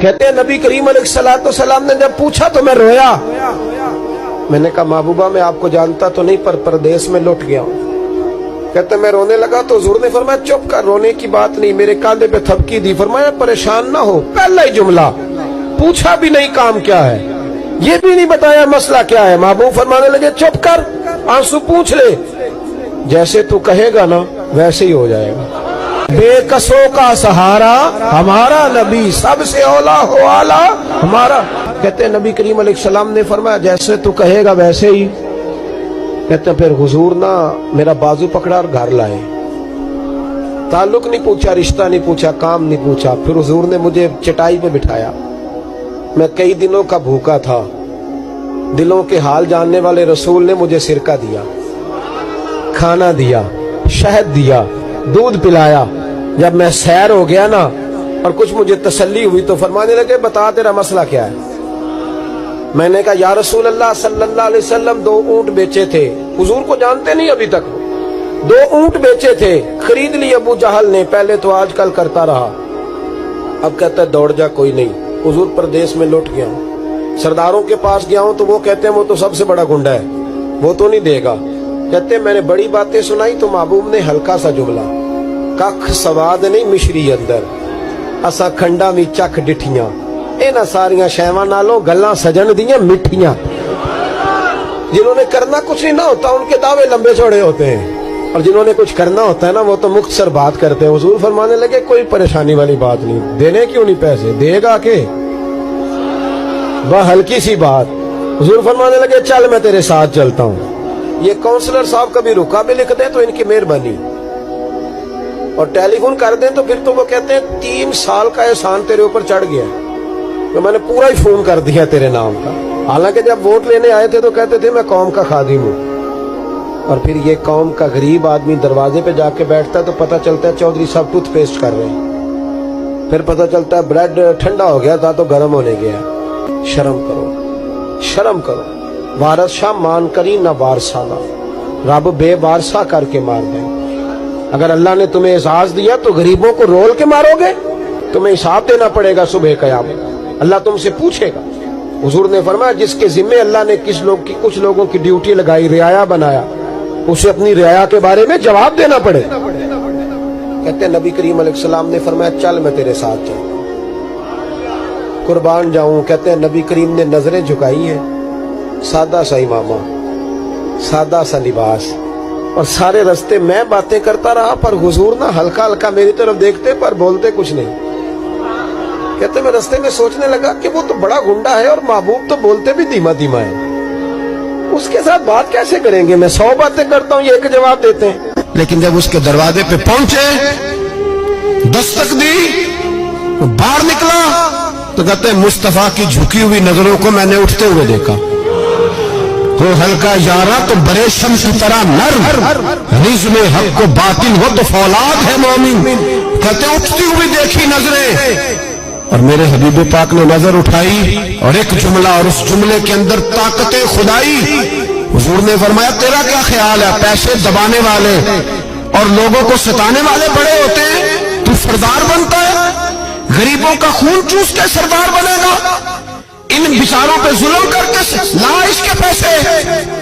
کہتے ہیں نبی کریم علیہ السلام نے جب پوچھا تو میں رویا. میں نے کہا محبوبہ میں آپ کو جانتا تو نہیں پر پردیس میں لوٹ گیا ہوں. کہتے ہیں میں رونے لگا تو حضور نے فرمایا چپ کر، رونے کی بات نہیں. میرے کاندھے پہ تھپکی دی، فرمایا پریشان نہ ہو. پہلا ہی جملہ پوچھا بھی نہیں کام کیا ہے، یہ بھی نہیں بتایا مسئلہ کیا ہے. محبوب فرمانے لگے چپ کر، آنسو پوچھ لے، جیسے تو کہے گا نا ویسے ہی ہو جائے گا. بے کسوں کا سہارا ہمارا نبی، سب سے اولا ہو آلہ ہمارا. کہتے ہیں نبی کریم علیہ السلام نے فرمایا جیسے تو کہے گا ویسے ہی. کہتے ہیں پھر حضور نا میرا بازو پکڑا اور گھر لائے. تعلق نہیں پوچھا، رشتہ نہیں پوچھا، کام نہیں پوچھا. پھر حضور نے مجھے چٹائی پہ بٹھایا. میں کئی دنوں کا بھوکا تھا. دلوں کے حال جاننے والے رسول نے مجھے سرکہ دیا، کھانا دیا، شہد دیا، دودھ پلایا. جب میں سیر ہو گیا نا اور کچھ مجھے تسلی ہوئی تو فرمانے لگے بتا تیرا مسئلہ کیا ہے. میں نے کہا یا رسول اللہ صلی اللہ علیہ وسلم 2 اونٹ بیچے تھے. حضور کو جانتے نہیں ابھی تک. 2 اونٹ بیچے تھے، خرید لی ابو جہل نے. پہلے تو آج کل کرتا رہا، اب کہتا ہے دوڑ جا کوئی نہیں. حضور پردیس میں لوٹ گیا ہوں، سرداروں کے پاس گیا ہوں تو وہ کہتے ہیں وہ تو سب سے بڑا گنڈا ہے، وہ تو نہیں دے گا. کہتے ہیں میں نے بڑی باتیں سنائی تو محبوب نے ہلکا سا جملہ، کخ سواد نہیں مشری اندر، اسا کھنڈا بھی چکھ ڈٹھیاں. اینا ساریاں شیواں نالوں گلاں سجن دیاں مٹھیاں. جنہوں نے کرنا کچھ نہیں نہ ہوتا ان کے دعوے لمبے چوڑے ہوتے ہیں، اور جنہوں نے کچھ کرنا ہوتا ہے نا وہ تو مختصر بات کرتے ہیں. حضور فرمانے لگے کوئی پریشانی والی بات نہیں، دینے کیوں نہیں پیسے، دے گا کہ وہ ہلکی سی بات. حضور فرمانے لگے چل میں تیرے ساتھ چلتا ہوں. یہ کونسلر صاحب کبھی رکا بھی لکھ دیں تو ان کی مہربانی، اور ٹیلی فون کر دیں تو پھر تو وہ کہتے ہیں 3 سال کا احسان تیرے اوپر چڑھ گیا تو میں نے پورا ہی فون کر دیا تیرے نام کا. حالانکہ جب ووٹ لینے آئے تھے تو کہتے تھے میں قوم کا خادم ہوں، اور پھر یہ قوم کا غریب آدمی دروازے پہ جا کے بیٹھتا ہے تو پتہ چلتا ہے چودھری صاحب ٹوتھ پیسٹ کر رہے ہیں. پھر پتہ چلتا ہے بریڈ ٹھنڈا ہو گیا تھا تو گرم ہونے گیا. شرم کرو، شرم کرو. وارث شاہ مان کری نہ وارثانہ، رب بے وارثہ کر کے مار دیں. اگر اللہ نے تمہیں اعزاز دیا تو غریبوں کو رول کے مارو گے؟ تمہیں حساب دینا پڑے گا صبح قیامت. اللہ تم سے پوچھے گا. حضور نے فرمایا جس کے ذمے اللہ نے کچھ لوگوں کی ڈیوٹی لگائی، رعایا بنایا، اسے اپنی رعایا کے بارے میں جواب دینا پڑے. کہتے ہیں نبی کریم علیہ السلام نے فرمایا چل میں تیرے ساتھ چلتا ہوں، قربان جاؤں. کہتے ہیں نبی کریم نے نظریں جھکائی ہیں، سادہ سا امامہ، سادہ سا لباس، اور سارے رستے میں باتیں کرتا رہا پر حضور نہ ہلکا ہلکا میری طرف دیکھتے پر بولتے کچھ نہیں. کہتے میں رستے میں سوچنے لگا کہ وہ تو بڑا گنڈا ہے اور محبوب تو بولتے بھی دھیما دھیما ہے، اس کے ساتھ بات کیسے کریں گے؟ میں 100 باتیں کرتا ہوں، یہ ایک جواب دیتے ہیں. لیکن جب اس کے دروازے پہ پہنچے، دستک دی، باہر نکلا تو کہتے ہیں مصطفیٰ کی جھکی ہوئی نظروں کو میں نے اٹھتے ہوئے دیکھا. وہ ہلکا یارا تو برے شمس کی طرح نرم، نظم حق کو باطن ہو تو فولاد ہے مومن. کہتے ہیں اٹھتی ہوئی دیکھی نظریں، اور میرے حبیب پاک نے نظر اٹھائی اور ایک جملہ، اور اس جملے کے اندر طاقت خدائی. حضور نے فرمایا تیرا کیا خیال ہے؟ پیسے دبانے والے اور لوگوں کو ستانے والے بڑے ہوتے ہیں، تو سردار بنتا ہے؟ غریبوں کا خون چوس کے سردار بنے گا؟ ان بیچاروں پہ ظلم کر کے لا اس کے پیسے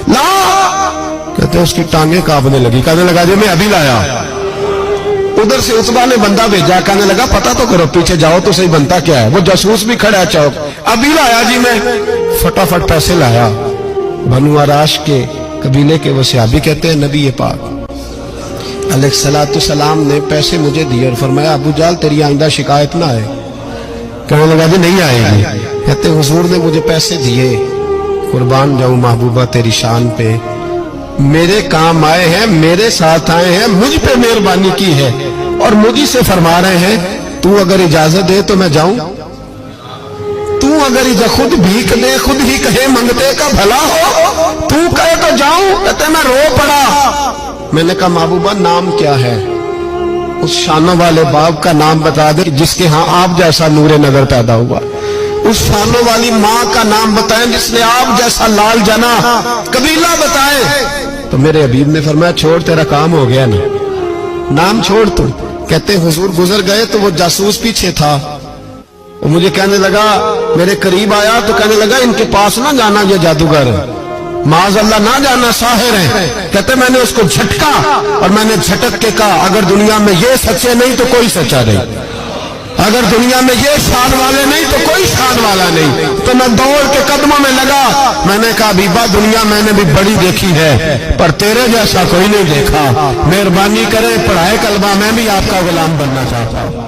لا. کہتے ہیں اس کی ٹانگیں کانپنے لگی. کہنے لگا جی میں ابھی لایا. ادھر سے عتبہ نے بندہ بھیجا، کہنے لگا پتہ تو کرو، پیچھے جاؤ تو صحیح بنتا کیا ہے. وہ جاسوس بھی کھڑا ہے چوک. ابھی لایا جی میں. فٹافٹ پیسے لایا. بنو عراش کے قبیلے کے وہ صحابی کہتے ہیں نبی پاک علیہ السلام نے پیسے مجھے دیے اور فرمایا ابو جال تیری آئندہ شکایت نہ آئے. کہنے لگا جی نہیں آئے گی. کہتے حضور نے مجھے پیسے دیے، قربان جاؤں محبوبہ تیری شان پہ، میرے کام آئے ہیں، میرے ساتھ آئے ہیں، مجھ پہ مہربانی کی ہے، اور مجھ سے فرما رہے ہیں تو اگر اجازت دے تو میں جاؤں. تو اگر خود بھیک دے، خود ہی کہے منگتے کا بھلا ہو، تو کہے تو جاؤں. کہتے میں رو پڑا. میں نے کہا محبوبہ نام کیا ہے؟ اس شانوں والے باپ کا نام بتا دے جس کے ہاں آپ جیسا نور نظر پیدا ہوا. اس شانوں والی ماں کا نام بتائیں جس نے آپ جیسا لال جنا. قبیلہ بتائیں. تو میرے حبیب نے فرمایا چھوڑ تیرا کام ہو گیا نا، نام چھوڑ تو. کہتے حضور گزر گئے تو وہ جاسوس پیچھے تھا. وہ مجھے کہنے لگا، میرے قریب آیا تو کہنے لگا ان کے پاس نہ جانا، یہ جادوگر معاذ اللہ نہ جانا، ساحر ہیں۔ کہتے میں نے اس کو جھٹکا اور میں نے جھٹک کے کہا اگر دنیا میں یہ سچے نہیں تو کوئی سچا نہیں، اگر دنیا میں یہ شان والے نہیں تو کوئی شان والا نہیں۔ تو میں دوڑ کے قدموں میں لگا، میں نے کہا بیبا دنیا میں نے بھی بڑی دیکھی ہے پر تیرے جیسا کوئی نہیں دیکھا، مہربانی کرے پڑھائے کلمہ، میں بھی آپ کا غلام بننا چاہتا ہوں۔